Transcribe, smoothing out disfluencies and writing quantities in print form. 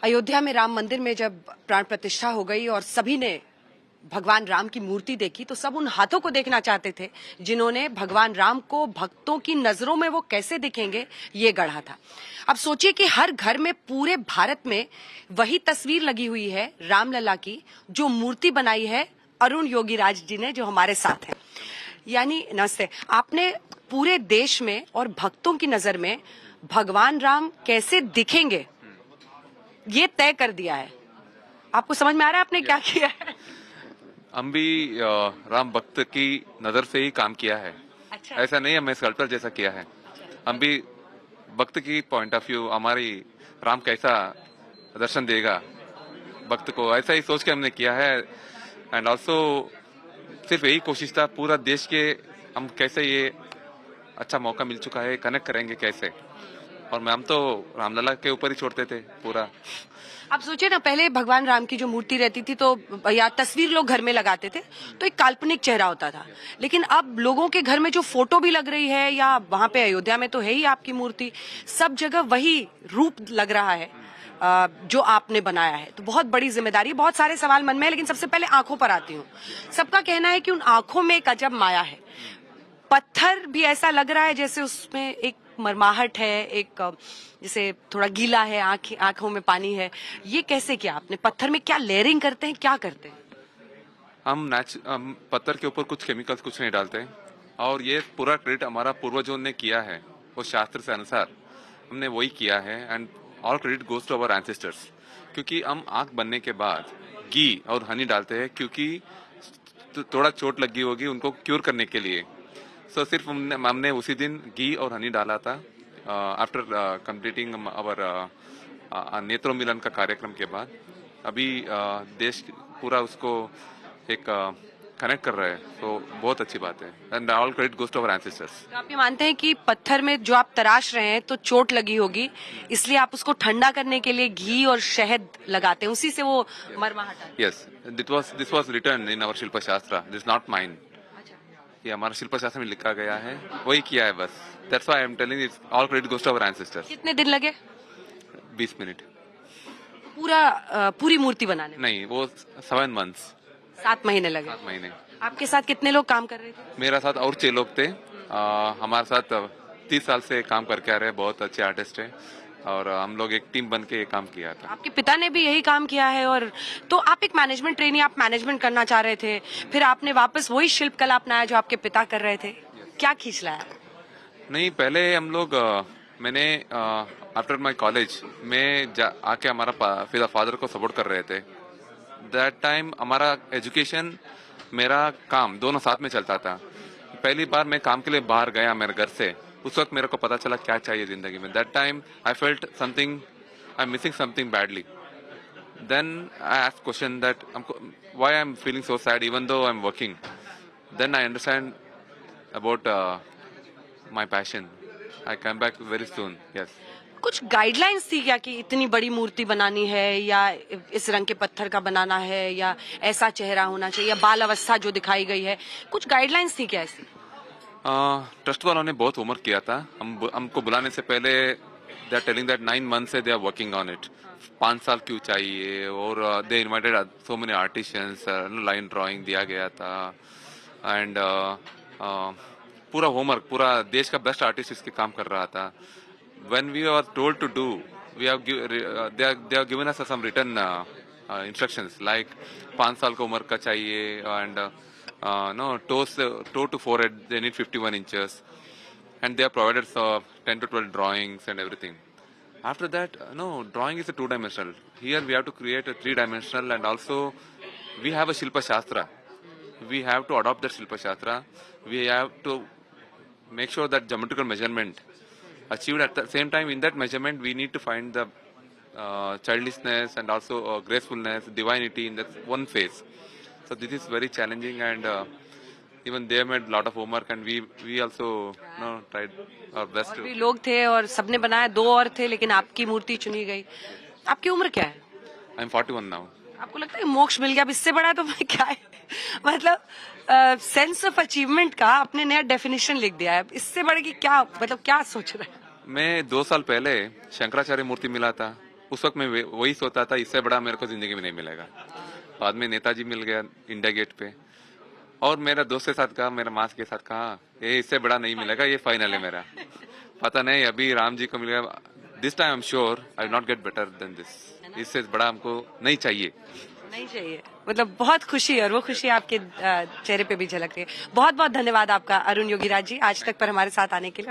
अयोध्या में राम मंदिर में जब प्राण प्रतिष्ठा हो गई और सभी ने भगवान राम की मूर्ति देखी तो सब उन हाथों को देखना चाहते थे जिन्होंने भगवान राम को भक्तों की नजरों में वो कैसे दिखेंगे ये गढ़ा था। अब सोचिए कि हर घर में पूरे भारत में वही तस्वीर लगी हुई है रामलला की, जो मूर्ति बनाई है अरुण योगीराज जी ने, जो हमारे साथ हैं। यानी नमस्ते, आपने पूरे देश में और भक्तों की नजर में भगवान राम कैसे दिखेंगे ये तय कर दिया है। आपको समझ में आ रहा है आपने क्या किया है? हम भी राम भक्त की नजर से ही काम किया है। अच्छा। ऐसा नहीं हमने स्कल्पचर जैसा किया है। हम भी भक्त की पॉइंट ऑफ व्यू, हमारी राम कैसा दर्शन देगा भक्त को, ऐसा ही सोच के हमने किया है। एंड ऑल्सो सिर्फ यही कोशिश था पूरा देश के, हम कैसे ये अच्छा मौका मिल चुका है, कनेक्ट करेंगे कैसे, और हम तो रामलला के ऊपर ही छोड़ते थे पूरा। आप सोचिए ना, पहले भगवान राम की जो मूर्ति रहती थी तो या तस्वीर लोग घर में लगाते थे तो एक काल्पनिक चेहरा होता था, लेकिन अब लोगों के घर में जो फोटो भी लग रही है या वहां पे अयोध्या में तो है ही आपकी मूर्ति, सब जगह वही रूप लग रहा है जो आपने बनाया है। तो बहुत बड़ी जिम्मेदारी, बहुत सारे सवाल मन में है, लेकिन सबसे पहले आंखों पर आती हूँ। सबका कहना है कि उन आंखों में एक अजब माया है। पत्थर भी ऐसा लग रहा है जैसे उसमें एक मरमाहट है, एक जैसे थोड़ा गीला है, आंखों में पानी है। ये कैसे किया आपने? पत्थर में क्या लेयरिंग करते हैं, क्या करते हैं? हम पत्थर के ऊपर कुछ केमिकल्स कुछ नहीं डालते, और ये पूरा क्रेडिट हमारा पूर्वजों ने किया है, वो शास्त्र से अनुसार हमने वही किया है। And all credit goes to our ancestors. क्योंकि हम आंख बनने के बाद घी और हनी डालते हैं, क्योंकि थोड़ा चोट लगी होगी उनको क्यूर करने के लिए। सो सिर्फ हमने उसी दिन घी और हनी डाला था आफ्टर कंप्लीटिंग अवर नेत्रों मिलन का कार्यक्रम के बाद। अभी देश पूरा उसको एक कनेक्ट कर रहा है, तो बहुत अच्छी बात है। And all credit goes to our ancestors. तो आप ये मानते हैं कि पत्थर में जो आप तराश रहे हैं तो चोट लगी होगी, इसलिए आप उसको ठंडा करने के लिए घी और शहद लगाते हैं, उसी से वो मरमाहट आती है? Yes, this was written in our Shilpa Shastra, this not mine. ये हमारा शिल्प शास्त्र में लिखा गया है, वही किया है बस। That's why I am telling it's all credit goes to our ancestors. कितने दिन लगे? 20 मिनट। पूरी मूर्ति बनाने में? नहीं, वो 7 मंथ्स, 7 महीने लगे। 7 महीने। आपके साथ कितने लोग काम कर रहे थे? मेरा साथ और 6 लोग थे। हमारे साथ 30 साल से काम करके आ रहे हैं, बहुत अच्छे आर्टिस्ट हैं, और हम लोग एक टीम बन के काम किया था। आपके पिता ने भी यही काम किया है, और तो आप एक मैनेजमेंट ट्रेनी, आप मैनेजमेंट करना चाह रहे थे, फिर आपने वापस वही शिल्प कला अपनाया जो आपके पिता कर रहे थे। क्या खींच लाया? नहीं, पहले हम लोग मैंने आफ्टर माय कॉलेज में आके हमारा फादर को सपोर्ट कर रहे थे। दैट टाइम हमारा एजुकेशन, मेरा काम दोनों साथ में चलता था। पहली बार मैं काम के लिए बाहर गया मेरे घर से, उस वक्त मेरे को पता चला क्या चाहिए जिंदगी में। That time I felt something, I am missing something badly. Then I asked question that why I am feeling so sad even though I am working. Then I understand about my passion. I come back very soon. Yes. कुछ guidelines थी क्या कि इतनी बड़ी मूर्ति बनानी है, या इस रंग के पत्थर का बनाना है, या ऐसा चेहरा होना चाहिए, या बाल अवस्था जो दिखाई गई है, कुछ गाइडलाइंस थी क्या ऐसी? ट्रस्ट वालों ने बहुत होमवर्क किया था। हमको बुलाने से पहले they are telling that 9 month से they are working on it. 5 साल क्यों चाहिए, और they invited so many artisans, line drawing दिया गया था, एंड पूरा होमवर्क, पूरा देश का बेस्ट आर्टिस्ट इसके काम कर रहा था। When we are told to do, they have given us some written instructions like 5 साल का उम्र का चाहिए, and toe to forehead they need 51 inches, and they have provided 10 to 12 drawings and everything. After that, drawing is a 2-dimensional. Here we have to create a 3-dimensional, and also we have a Shilpa Shastra. We have to adopt that Shilpa Shastra. We have to make sure that geometrical measurement achieved. At the same time, in that measurement we need to find the childishness and also gracefulness, divinity in that one face. So this is very challenging, and even they made a lot of homework, and we also tried our best. और भी लोग थे और सबने बनाया, 2 और थे, लेकिन आपकी मूर्ति चुनी गई। आपकी उम्र क्या है? I am 41 now. आपको लगता है मोक्ष मिल गया? अब इससे बड़ा तो मैं क्या है? मतलब सेंस ऑफ अचीवमेंट का आपने नया डेफिनेशन लिख दिया है। इससे बड़े की क्या, मतलब क्या सोच रहे हैं? मैं 2 साल पहले शंकराचार्य मूर्ति मिला था, उस वक्त मैं वही सोचता था, इससे बड़ा मेरे को जिंदगी में नहीं मिलेगा। बाद में नेताजी मिल गया इंडिया गेट पे, और मेरा दोस्त के साथ कहा, मेरा मास के साथ कहा, ये इससे बड़ा नहीं मिलेगा, ये फाइनल है मेरा। पता नहीं अभी राम जी को मिल गया, this time I am sure I will not get better than this. इससे बड़ा हमको नहीं चाहिए। नहीं चाहिए, मतलब बहुत खुशी है, और वो खुशी आपके चेहरे पे भी झलक रही है। बहुत बहुत धन्यवाद आपका अरुण योगीराज जी, आज तक पर हमारे साथ आने के लिए।